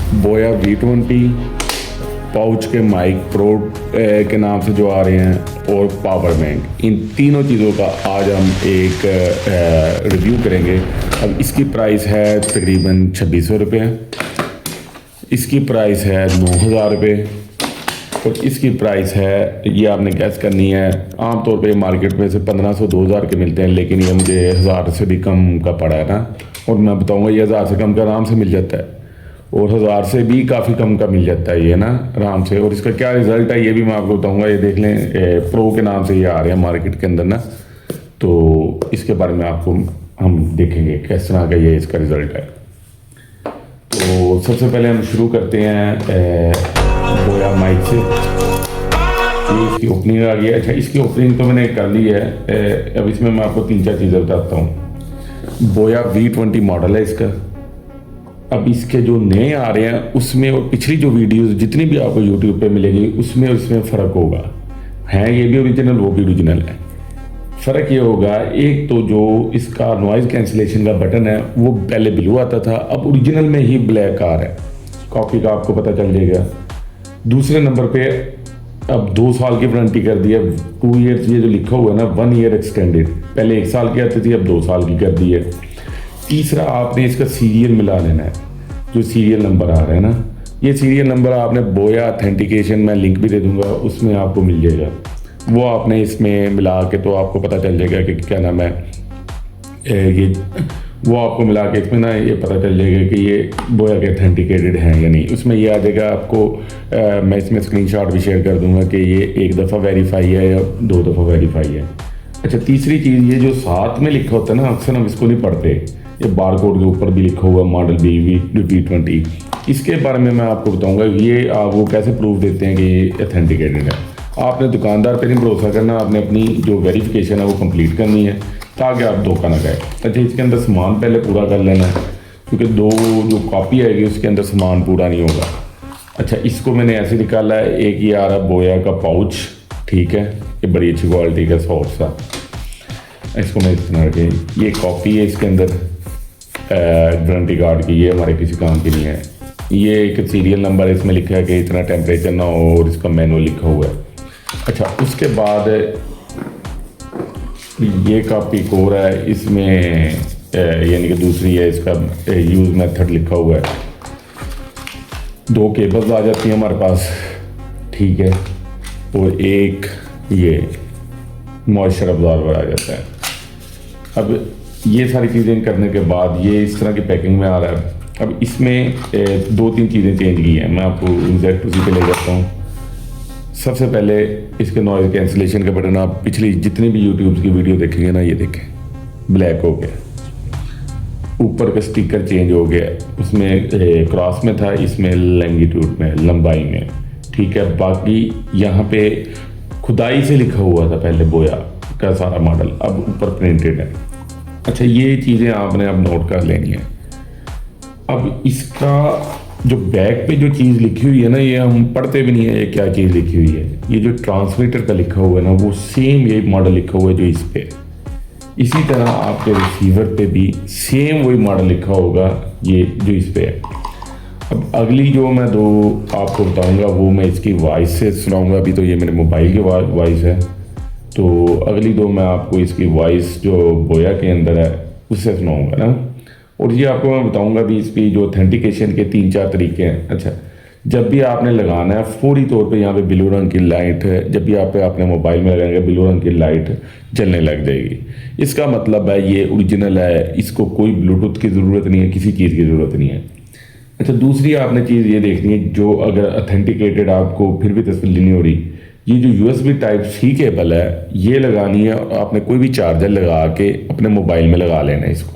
बोया V20 pouch के mic pro के नाम से जो आ रहे हैं और पावर बैंक, इन तीनों चीज़ों का आज हम एक रिव्यू करेंगे। अब इसकी प्राइस है तकरीबन 2600 रुपये, इसकी प्राइस है 9000 रुपये और इसकी प्राइस है, ये आपने गैस करनी है। आमतौर पे मार्केट में से 1500 2000 के मिलते हैं, लेकिन ये मुझे 1000 से भी कम का पड़ा है ना। और मैं बताऊंगा ये 1000 से कम का आराम से मिल जाता है और 1000 से भी काफ़ी कम का मिल जाता है ये ना आराम से। और इसका क्या रिज़ल्ट है ये भी मैं आपको बताऊंगा। ये देख लें, प्रो के नाम से ये आ रहे हैं मार्केट के अंदर ना, तो इसके बारे में आपको हम देखेंगे किस तरह का ये इसका रिज़ल्ट है। तो सबसे पहले हम शुरू करते हैं बोया माइक से। ये इसकी ओपनिंग आ गई है। अच्छा, इसकी ओपनिंग तो मैंने कर ली है। अब इसमें मैं आपको 3-4 चीज़ें बताता हूँ। बोया V20 मॉडल है इसका। अब इसके जो नए आ रहे हैं उसमें और पिछली जो वीडियोस जितनी भी आपको यूट्यूब पे मिलेगी उसमें इसमें फ़र्क होगा। हैं ये भी ओरिजिनल, वो भी ओरिजिनल है। फ़र्क ये होगा, एक तो जो इसका नॉइज़ कैंसिलेशन का बटन है वो पहले ब्लू आता था, अब ओरिजिनल में ही ब्लैक आ रहा है। कॉपी का आपको पता चल जाएगा। दूसरे नंबर पे अब 2 साल की वारंटी कर दी है। 2 ईयर्स ये जो लिखा हुआ है ना, 1 ईयर एक्सटेंडेड, पहले 1 साल की आती थी, अब 2 साल की कर दी है। तीसरा, आपने इसका सीरियल मिला लेना है। जो सीरियल नंबर आ रहा है ना, ये सीरियल नंबर आपने बोया ऑथेंटिकेशन, मैं लिंक भी दे दूंगा, उसमें आपको मिल जाएगा। वो आपने इसमें मिला के तो आपको पता चल जाएगा कि क्या नाम है ये, वो आपको मिला के इसमें ना ये पता चल जाएगा कि ये बोया के ऑथेंटिकेटेड हैं या नहीं। उसमें ये आ जाएगा आपको। मैं इसमें स्क्रीनशॉट भी शेयर कर दूंगा कि ये 1 दफ़ा वेरीफाई है या 2 दफ़ा वेरीफाई है। अच्छा, तीसरी चीज़, ये जो साथ में लिखा होता है ना, अक्सर हम इसको नहीं पढ़ते। ये बारकोड के ऊपर भी लिखा हुआ मॉडल V20, इसके बारे में मैं आपको बताऊंगा। ये आप वो कैसे प्रूफ देते हैं कि ये ऑथेंटिकेटेड है। आपने दुकानदार पे नहीं भरोसा करना, आपने अपनी जो वेरिफिकेशन है वो कंप्लीट करनी है ताकि आप धोखा ना खाए। अच्छा, इसके अंदर सामान पहले पूरा कर लेना है, क्योंकि 2 जो कॉपी आएगी उसके अंदर सामान पूरा नहीं होगा। अच्छा, इसको मैंने ऐसे निकाला है। एक ये आ रहा है बोया का पाउच, ठीक है, ये बड़ी अच्छी क्वालिटी का सॉफ्ट सा। इसको मैं इस तरह के, ये कॉपी है इसके अंदर वारंटी कार्ड की, ये हमारे किसी काम की नहीं है। ये एक सीरियल नंबर इसमें लिखा है कि इतना टेम्परेचर ना हो, और इसका मैनुअल लिखा हुआ है। अच्छा, उसके बाद ये कॉपी कोर है, इसमें यानी कि दूसरी है, इसका यूज़ मेथड लिखा हुआ है। 2 केबल्स आ जाती हैं हमारे पास, ठीक है, और एक ये मॉइस्चर अब्जॉर्बर आ जाता है। अब ये सारी चीज़ें करने के बाद ये इस तरह की पैकिंग में आ रहा है। अब इसमें 2-3 चीज़ें चेंज की हैं, मैं आपको एग्जैक्ट उसी पे ले जाता हूँ। सबसे पहले इसके नॉइज़ कैंसिलेशन का बटन, आप पिछली जितनी भी यूट्यूब की वीडियो देखेंगे ना, ये देखें ब्लैक हो गया। ऊपर का स्टिकर चेंज हो गया, उसमें क्रॉस में था, इसमें लैंगिट्यूड में, लंबाई में, ठीक है। बाकी यहाँ पे खुदाई से लिखा हुआ था पहले बोया का सारा मॉडल, अब ऊपर प्रिंटेड है। अच्छा, ये चीज़ें आपने अब नोट कर लेनी है। अब इसका जो बैक पे जो चीज़ लिखी हुई है ना, ये हम पढ़ते भी नहीं है ये क्या चीज़ लिखी हुई है। ये जो ट्रांसमीटर का लिखा हुआ है ना, वो सेम ये मॉडल लिखा हुआ है जो इस पे। इसी तरह आपके रिसीवर पे भी सेम वही मॉडल लिखा होगा ये जो इस पे है। अब अगली जो मैं 2 आपको बताऊंगा वो मैं इसकी वॉइस से सुनाऊंगा। अभी तो ये मेरे मोबाइल की वॉइस है, तो अगली 2 मैं आपको इसकी वॉइस जो बोया के अंदर है उससे सुनाऊंगा ना। और ये आपको मैं बताऊंगा भी इसकी जो ऑथेंटिकेशन के 3-4 तरीके हैं। अच्छा, जब भी आपने लगाना है फौरी तौर पे यहाँ पे ब्लू रंग की लाइट है, जब भी आप अपने मोबाइल में लगाएंगे ब्लू रंग की लाइट जलने लग जाएगी। इसका मतलब है ये ओरिजिनल है, इसको कोई ब्लूटूथ की ज़रूरत नहीं है, किसी चीज़ की ज़रूरत नहीं है। अच्छा, दूसरी आपने चीज़ ये देखनी है, जो अगर ऑथेंटिकेटेड आपको फिर भी तसल्ली नहीं हो रही, ये जो USB Type-C केबल है ये लगानी है। आपने कोई भी चार्जर लगा के अपने मोबाइल में लगा लेना है इसको।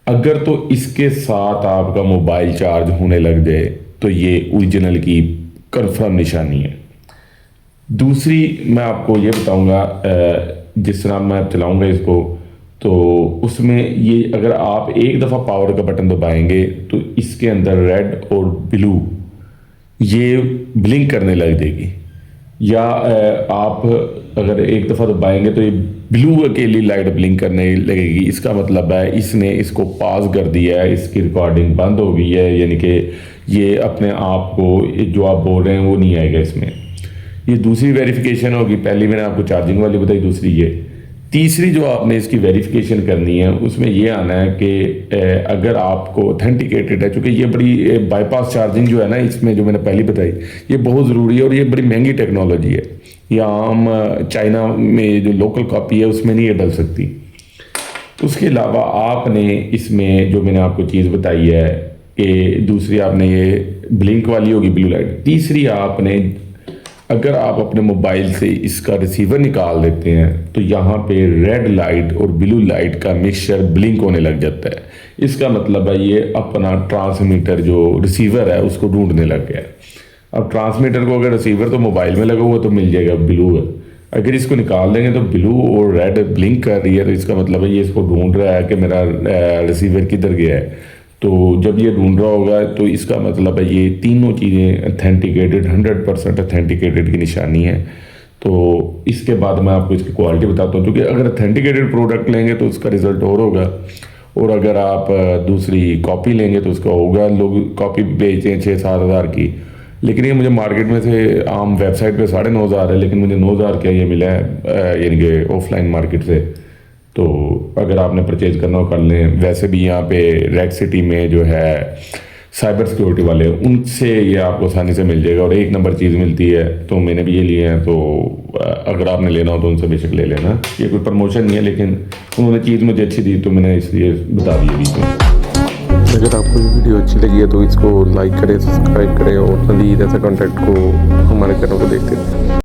अगर तो इसके साथ आपका मोबाइल चार्ज होने लग जाए तो ये ओरिजिनल की कंफर्म निशानी है। दूसरी मैं आपको ये बताऊंगा, जिस तरह मैं चलाऊंगा इसको, तो उसमें ये अगर आप एक दफ़ा पावर का बटन दबाएंगे तो इसके अंदर रेड और ब्लू ये ब्लिंक करने लग जाएगी। या आप अगर एक दफ़ा दबाएंगे तो ये ब्लू अकेली लाइट ब्लिंक करने लगेगी। इसका मतलब है इसने इसको पॉज कर दिया है, इसकी रिकॉर्डिंग बंद हो गई है, यानी कि ये अपने आप को जो आप बोल रहे हैं वो नहीं आएगा इसमें। ये दूसरी वेरिफिकेशन होगी। पहली मैंने आपको चार्जिंग वाली बताई, दूसरी ये। तीसरी जो आपने इसकी वेरिफिकेशन करनी है उसमें ये आना है कि अगर आपको ऑथेंटिकेटेड है, चूँकि ये बड़ी बाईपास चार्जिंग जो है ना इसमें जो मैंने पहली बताई, ये बहुत ज़रूरी है और ये बड़ी महंगी टेक्नोलॉजी है। ये आम चाइना में जो लोकल कॉपी है उसमें नहीं ये डल सकती। उसके अलावा आपने इसमें जो मैंने आपको चीज़ बताई है कि दूसरी आपने ये ब्लिंक वाली होगी ब्लू लाइट। तीसरी आपने अगर आप अपने मोबाइल से इसका रिसीवर निकाल देते हैं तो यहाँ पे रेड लाइट और ब्लू लाइट का मिक्सचर ब्लिंक होने लग जाता है। इसका मतलब है ये अपना ट्रांसमीटर जो रिसीवर है उसको ढूंढने लग गया है। अब ट्रांसमीटर को अगर रिसीवर तो मोबाइल में लगा हुआ तो मिल जाएगा ब्लू है, अगर इसको निकाल देंगे तो ब्लू और रेड ब्लिंक कर रही है तो इसका मतलब है ये इसको ढूंढ रहा है कि मेरा रिसीवर किधर गया है। तो जब ये ढूंढ रहा होगा तो इसका मतलब है ये तीनों चीज़ें ऑथेंटिकेटेड 100% ऑथेंटिकेटेड की निशानी है। तो इसके बाद मैं आपको इसकी क्वालिटी बताता हूँ, क्योंकि अगर ऑथेंटिकेटेड प्रोडक्ट लेंगे तो उसका रिज़ल्ट और होगा, और अगर आप दूसरी कॉपी लेंगे तो उसका होगा। लोग कॉपी बेचते हैं 6-7 हज़ार की, लेकिन ये मुझे मार्केट में से आम वेबसाइट पे 9,500 है, लेकिन मुझे 9,000 का ये मिला है यानी कि ऑफलाइन मार्केट से। तो अगर आपने परचेज़ करना हो कर लें। वैसे भी यहाँ पे रेड सिटी में जो है साइबर सिक्योरिटी वाले, उनसे ये आपको आसानी से मिल जाएगा और एक नंबर चीज़ मिलती है। तो मैंने भी ये लिए हैं, तो अगर आपने लेना हो तो उनसे बेशक ले लेना। ये कोई प्रमोशन नहीं है, लेकिन उन्होंने चीज़ मुझे अच्छी दी तो मैंने इसलिए बता दी बीच में। अगर आपको ये वीडियो अच्छी लगी है तो इसको लाइक करें, सब्सक्राइब करें और मज़ीद ऐसे कंटेंट को हमारे चैनल को देखते रहें।